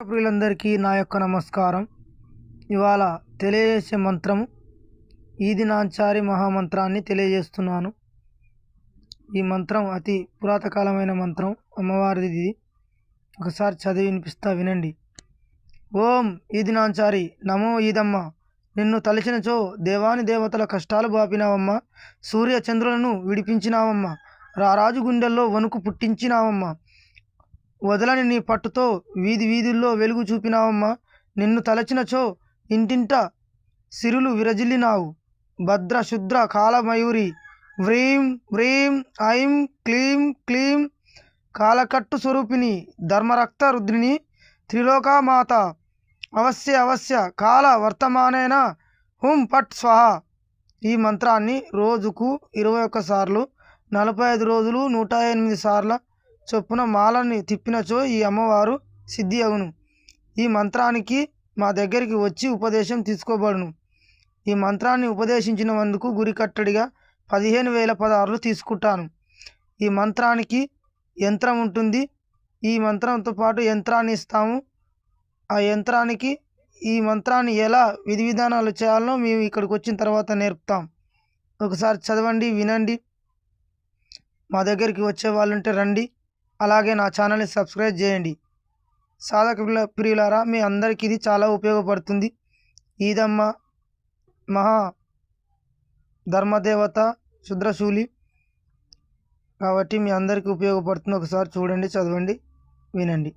ప్రియులందరికీ నా యొక్క నమస్కారం. ఇవాళ తెలియజేసే మంత్రము ఈది నాంచారి మహామంత్రాన్ని తెలియజేస్తున్నాను. ఈ మంత్రం అతి పురాతకాలమైన మంత్రం, అమ్మవారిది. ఇది ఒకసారి చదివి వినిపిస్తా, వినండి. ఓం ఈది నాంచారి నమో ఈదమ్మ, నిన్ను తలచినచో దేవాని దేవతల కష్టాలు బాపినావమ్మ, సూర్య చంద్రులను విడిపించినావమ్మ, రారాజు గుండెల్లో వణుకు పుట్టించినావమ్మ, వదలని నీ పట్టుతో వీధి వీధుల్లో వెలుగు చూపినావమ్మ, నిన్ను తలచినచో ఇంటింట సిరులు విరజిల్లినావు, భద్ర శుద్ర కాలమయూరి, వ్రీం వ్రీం ఐం క్లీం క్లీం కాలకట్టు స్వరూపిణి, ధర్మరక్త రుద్రిని, త్రిలోకామాత, అవశ్య అవశ్య కాల వర్తమానేన హుం పట్ స్వహ. ఈ మంత్రాన్ని రోజుకు 21 సార్లు, 45 రోజులు 108 సార్ల చొప్పున మాలని తిప్పినచో ఈ అమ్మవారు సిద్ధి అగును. ఈ మంత్రానికి మా దగ్గరికి వచ్చి ఉపదేశం తీసుకోబడును. ఈ మంత్రాన్ని ఉపదేశించినందుకు గురి కట్టడిగా 15,000 పదార్లు తీసుకుంటాను. ఈ మంత్రానికి యంత్రం ఉంటుంది. ఈ మంత్రంతో పాటు యంత్రాన్ని ఇస్తాము. ఆ యంత్రానికి ఈ మంత్రాన్ని ఎలా విధి విధానాలు చేయాలో మేము ఇక్కడికి వచ్చిన తర్వాత నేర్పుతాం. ఒకసారి చదవండి, వినండి. మా దగ్గరికి వచ్చే వాళ్ళు ఉంటే రండి. అలాగే నా ఛానల్ని సబ్స్క్రైబ్ చేయండి. సాధక ప్రియులారా, మీ అందరికీ ఇది చాలా ఉపయోగపడుతుంది. ఈదమ్మ మహా ధర్మదేవత, శుద్రశూలి కాబట్టి మీ అందరికీ ఉపయోగపడుతుంది. ఒకసారి చూడండి, చదవండి, వినండి.